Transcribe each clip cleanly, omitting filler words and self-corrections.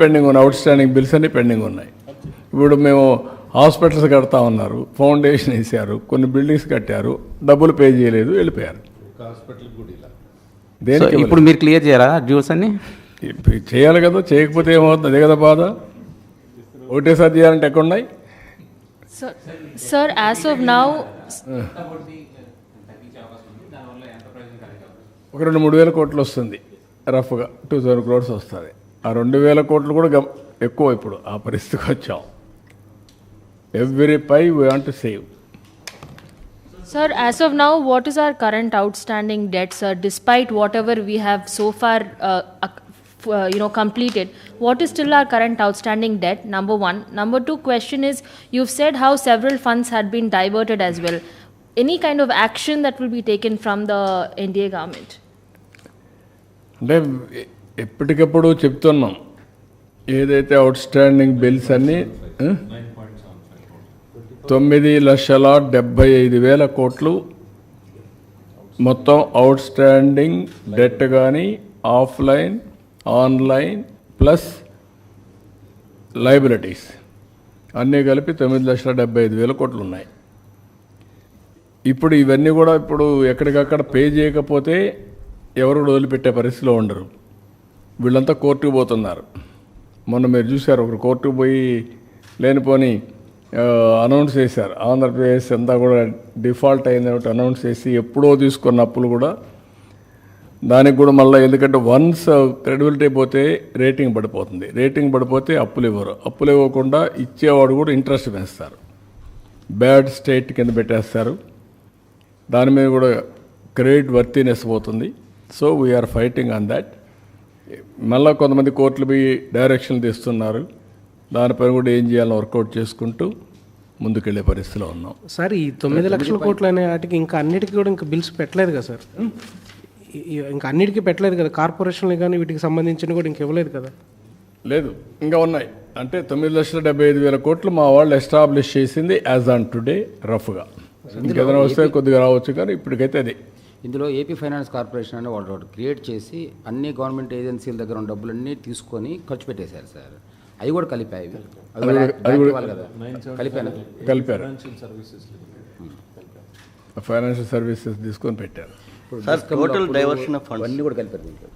Pending ఉన్నాయి, out standing bills అన్ని pending ఉన్నాయి. ఇప్పుడు మేము హాస్పిటల్స్ కడతా ఉన్నారు, ఫౌండేషన్ వేసారు, కొన్ని బిల్డింగ్స్ కట్టారు, డబ్బులు పే చేయలేదు, వెళ్ళిపోయారు. సో ఇప్పుడు మీరు క్లియర్ చేయరా డ్యూస్ అన్ని? చేయాలి కదా, చేయకపోతే ఏమవుతుంది? అదే కదా బాధ. ఒకటేసారి చేయాలంటే ఎక్కడున్నాయి? Sir, as of now, ఒక 2-3 వేల కోట్లు వస్తుంది, రఫ్గా 2000 crores వస్తుంది. ఆ 2,000 కోట్లు కూడా ఎక్కువ. ఇప్పుడు ఆ పరిస్థితికి వచ్చాం. Every pie we want to save. sir, as of now, what is our current outstanding debt, sir? Despite whatever we have so far, completed, what is still our current outstanding debt? Number one. Number two question is, you've said how several funds had been diverted as well. Any kind of action that will be taken from the NDA government? అంటే ఎప్పటికప్పుడు చెప్తున్నాం, ఏదైతే out standing bills అన్నీ 9,75,000 కోట్లు మొత్తం out standing debt కానీ offline online plus liabilities అన్నీ కలిపి 9,75,000 కోట్లు ఉన్నాయి. ఇప్పుడు ఇవన్నీ కూడా ఇప్పుడు ఎక్కడికక్కడ పే చేయకపోతే ఎవరు వదిలిపెట్టే పరిస్థితిలో ఉండరు. వీళ్ళంతా కోర్టుకు పోతున్నారు. మొన్న మీరు చూశారు, ఒకరు కోర్టుకు పోయి లేనిపోని అనౌన్స్ చేశారు. ఆంధ్రప్రదేశ్ అంతా కూడా డిఫాల్ట్ అయింది అనౌన్స్ చేసి ఎప్పుడో తీసుకున్న అప్పులు కూడా దానికి కూడా మళ్ళీ, ఎందుకంటే వన్స్ క్రెడిబిలిటీ పోతే రేటింగ్ పడిపోతుంది. రేటింగ్ పడిపోతే అప్పులు ఇవ్వరు. అప్పులు ఇవ్వకుండా ఇచ్చేవాడు కూడా ఇంట్రెస్ట్ పెంచుతారు, బ్యాడ్ స్టేట్ కింద పెట్టేస్తారు. దాని మీద కూడా క్రెడిట్ వర్తీనెస్ పోతుంది. So we are fighting on that. మళ్ళీ కొంతమంది కోర్టులు పోయి డైరెక్షన్లు తీస్తున్నారు. దానిపైన కూడా ఏం చేయాలని వర్కౌట్ చేసుకుంటూ ముందుకెళ్లే పరిస్థితిలో ఉన్నాం. సార్, ఈ 9 లక్షల కోట్లు అనే వాటికి ఇంకా అన్నిటికీ కూడా ఇంకా బిల్స్ పెట్టలేదు కదా సార్? ఇంకా అన్నిటికీ పెట్టలేదు కదా, కార్పొరేషన్లు కానీ వీటికి సంబంధించిన కూడా ఇంక ఇవ్వలేదు కదా? లేదు, ఇంకా ఉన్నాయి. అంటే 9,75,000 కోట్లు మా వాళ్ళు ఎస్టాబ్లిష్ చేసింది యాజ్ ఆన్ టుడే రఫ్గా. ఇంకేదైనా వస్తే కొద్దిగా రావచ్చు, కానీ ఇప్పటికైతే అది. ఇందులో ఏపీ ఫైనాన్స్ కార్పొరేషన్ అనే వాళ్ళు క్రియేట్ చేసి అన్ని గవర్నమెంట్ ఏజెన్సీల దగ్గర ఉన్న డబ్బులన్నీ తీసుకొని ఖర్చు పెట్టేశారు సార్. అవి కూడా కలిపాయి, కలిపారు. ఫైనాన్షియల్ సర్వీసెస్ తీసుకొని పెట్టారు. Sir total diversion of funds అన్నీ కూడా కలిపారు దీంట్లో.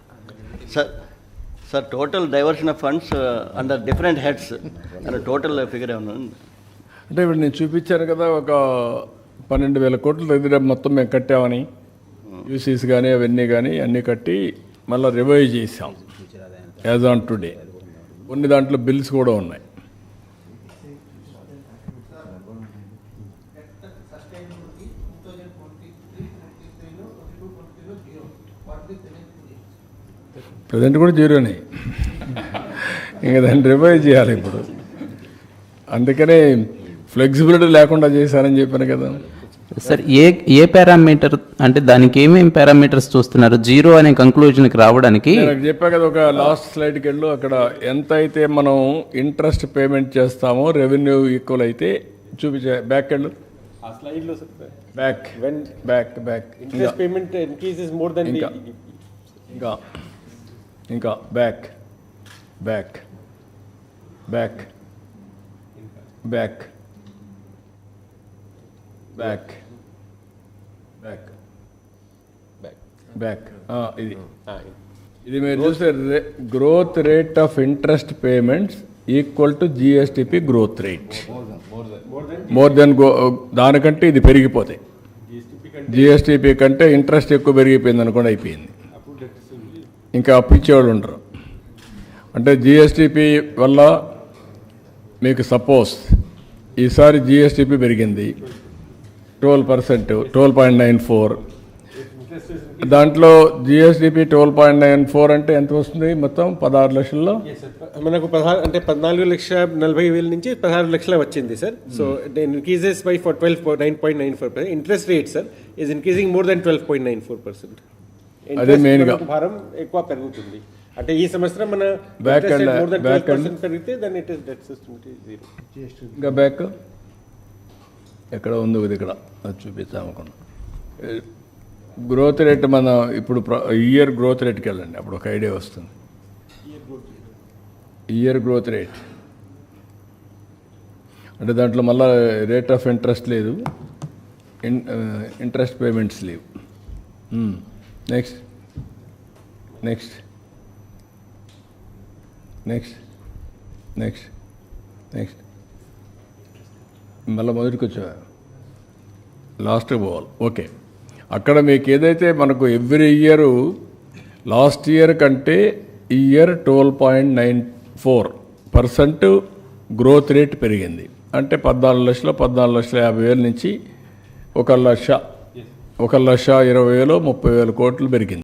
Sir total diversion of funds under different heads and total figure ఏమన్నా? అంటే ఇప్పుడు నేను చూపించాను కదా, ఒక 12,000 కోట్ల దగ్గర మొత్తం మేము కట్టామని, యూసీస్ కానీ అవన్నీ కానీ అన్నీ కట్టి మళ్ళీ రివైజ్ చేసాం యాజ్ ఆన్ టుడే. కొన్ని దాంట్లో బిల్స్ కూడా ఉన్నాయి. ప్రజెంట్ కూడా జీరోనే, ఇంకా దాన్ని రివైజ్ చేయాలి ఇప్పుడు. అందుకనే ఫ్లెక్సిబిలిటీ లేకుండా చేశారని చెప్పాను కదా సార్. ఏ పారామీటర్ అంటే దానికి ఏమేమి పారామీటర్స్ చూస్తున్నారు జీరో అనే కంక్లూజన్కి రావడానికి? నాకు చెప్పా కదా, ఒక లాస్ట్ స్లైడ్కి వెళ్ళు, అక్కడ ఎంత అయితే మనం ఇంట్రెస్ట్ పేమెంట్ చేస్తామో రెవెన్యూ ఈక్వల్ అయితే చూపించే. బ్యాక్ వెళ్ళు, back back back. Interest payment increases more than ఇంకా back back back back back back back. ఇది మీరు చూస్తే growth rate of interest payments equal to GSDP growth rate. More than దానికంటే ఇది పెరిగిపోతాయి. జిఎస్టిపి కంటే ఇంట్రెస్ట్ ఎక్కువ పెరిగిపోయింది అనుకోండి, అయిపోయింది. ఇంకా అప్పు ఇచ్చేవాళ్ళు ఉండరు. అంటే జిఎస్టిపి వల్ల మీకు సపోజ్ ఈసారి జిఎస్టిపి పెరిగింది 12%, 12.94. దాంట్లో జిఎస్డిపి 12.94 అంటే ఎంత వస్తుంది? మొత్తం 16 లక్షల్లో మనకు 14,40,000 నుంచి 16 లక్షలు వచ్చింది sir. So increases by 12.94%. Interest rate sir is increasing more than 12.94%. అదే మెయిన్గా భారం ఎక్కువ పెరుగుతుంది. అంటే ఈ సంవత్సరం మన బ్యాక్ పెరిగితే దాన్ని it is debt system zero. ఇంకా బ్యాక్ ఎక్కడ ఉంది? ఇది ఇక్కడ అది చూపిస్తాం అనుకున్నాం. గ్రోత్ రేట్ మన ఇప్పుడు ఇయర్ గ్రోత్ రేట్కి వెళ్ళండి, అప్పుడు ఒక ఐడియా వస్తుంది. ఇయర్ గ్రోత్ రేట్ అంటే దాంట్లో మళ్ళా రేట్ ఆఫ్ ఇంట్రెస్ట్ లేదు, ఇంట్రెస్ట్ పేమెంట్స్ లేవు. Next next next next next మళ్ళీ మొదటికి వచ్చా, లాస్ట్కి పోవాలి. ఓకే, అక్కడ మీకు ఏదైతే మనకు ఎవ్రీ ఇయర్ లాస్ట్ ఇయర్ కంటే ఈ ఇయర్ 12.94% గ్రోత్ రేట్ పెరిగింది. అంటే 14,50,000 నుంచి 1,20,000 30,000 కోట్లు పెరిగింది.